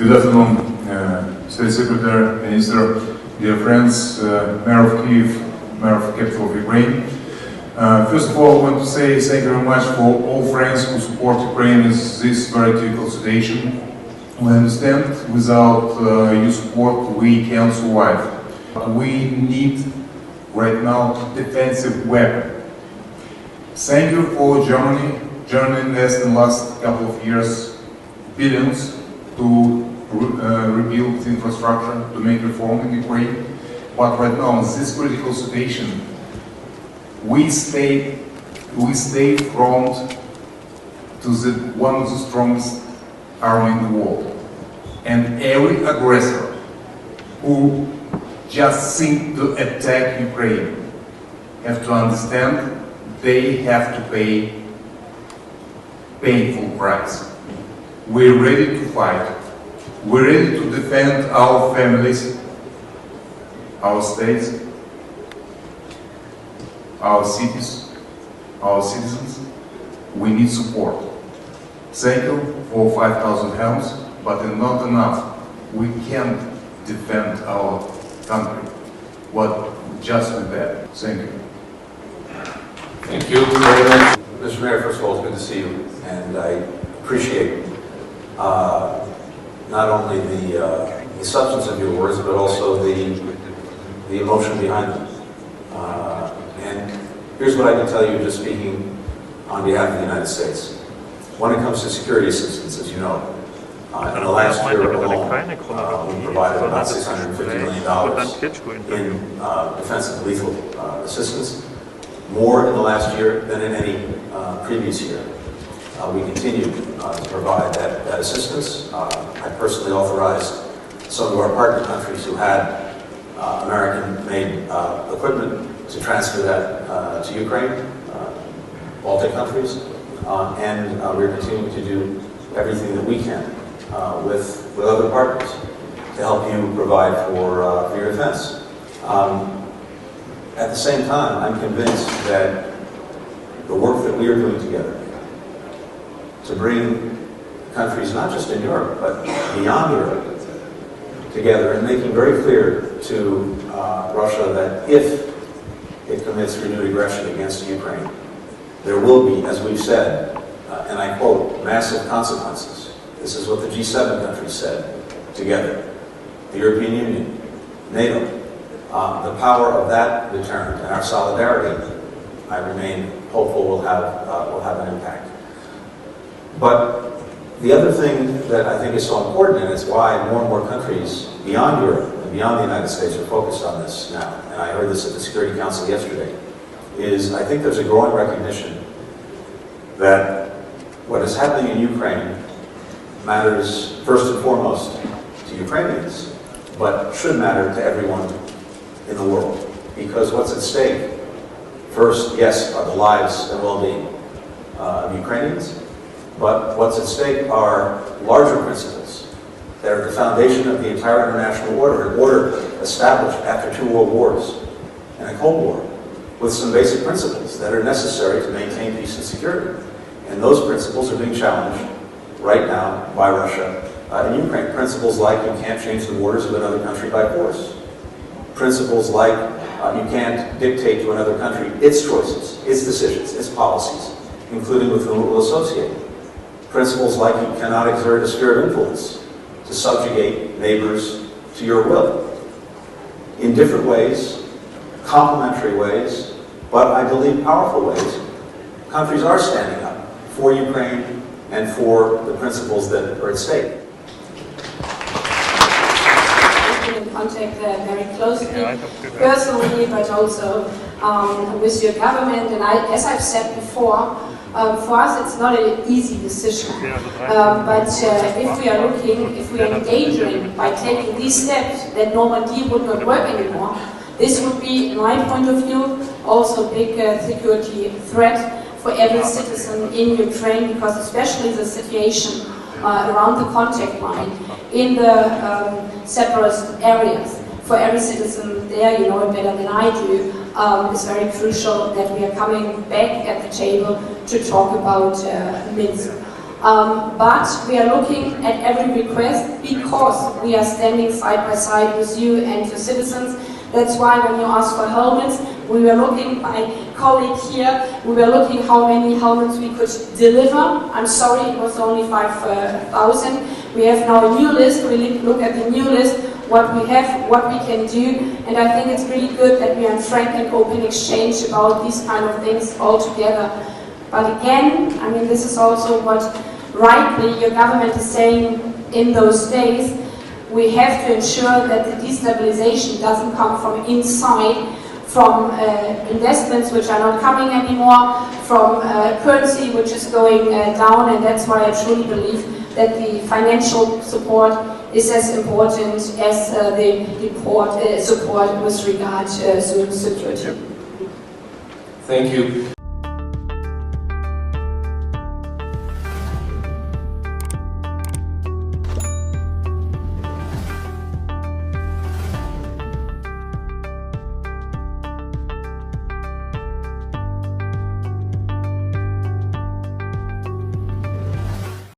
Good afternoon, State Secretary, Minister, dear friends, Mayor of Kyiv, Mayor of the capital of Ukraine. First of all, I want to say thank you very much for all friends who support Ukraine in this very difficult situation. We understand without your support we can't survive. We need right now defensive weapon. Thank you for Germany. Germany invested in the last couple of years billions to rebuild infrastructure, to make reform in Ukraine. But right now, in this critical situation, we stay front to one of the strongest army in the world. And every aggressor who just think to attack Ukraine have to understand they have to pay painful price. We're ready to fight. We're ready to defend our families, our states, our cities, our citizens. We need support. Thank you for 5,000 helms, but not enough. We can't defend our country. What just with that? Thank you. Thank you very much. Mr. Mayor, first of all, it's good to see you, and I appreciate not only the substance of your words, but also the emotion behind them. And here's what I can tell you, just speaking on behalf of the United States. When it comes to security assistance, as you know, in the last year alone, we provided about $650 million in defensive lethal assistance, more in the last year than in any previous year. We continue to provide that assistance. I personally authorized some of our partner countries who had American-made equipment to transfer that to Ukraine, Baltic countries, and we're continuing to do everything that we can with other partners to help you provide for your defense. At the same time, I'm convinced that the work that we are doing together to bring countries, not just in Europe, but beyond Europe, together and making very clear to Russia that if it commits renewed aggression against Ukraine, there will be, as we've said, and I quote, massive consequences. This is what the G7 countries said together. The European Union, NATO, the power of that deterrent and our solidarity, I remain hopeful will have an impact. But the other thing that I think is so important, and it's why more and more countries beyond Europe and beyond the United States are focused on this now, and I heard this at the Security Council yesterday, is I think there's a growing recognition that what is happening in Ukraine matters first and foremost to Ukrainians, but should matter to everyone in the world. Because what's at stake, first, yes, are the lives and well-being of Ukrainians, but what's at stake are larger principles that are at the foundation of the entire international order, an order established after 2 world wars and a Cold War, with some basic principles that are necessary to maintain peace and security. And those principles are being challenged right now by Russia in Ukraine. Principles like you can't change the borders of another country by force. Principles like you can't dictate to another country its choices, its decisions, its policies, including with whom it will associate. Principles like you cannot exert a sphere of influence to subjugate neighbors to your will. In different ways, complementary ways, but I believe powerful ways, countries are standing up for Ukraine and for the principles that are at stake. In contact very closely, personally, but also with your government. And as I've said before, for us it's not an easy decision. But if we are endangering by taking these steps, that Normandy would not work anymore, this would be, in my point of view, also a big security threat for every citizen in Ukraine, because especially the situation around the contact line in the separatist areas, for every citizen there, you know it better than I do, it's very crucial that we are coming back at the table to talk about Minsk. But we are looking at every request because we are standing side by side with you and your citizens. That's why when you ask for helmets, we were looking, my colleague here, we were looking how many helmets we could deliver. I'm sorry, it was only 5,000. We have now a new list, we look at the new list, what we have, what we can do, and I think it's really good that we are in frank and open exchange about these kind of things all together. But again, I mean, this is also what rightly your government is saying in those days. We have to ensure that the destabilization doesn't come from inside, from investments which are not coming anymore, from currency which is going down, and that's why I truly believe that the financial support is as important as the support with regard to security. Thank you.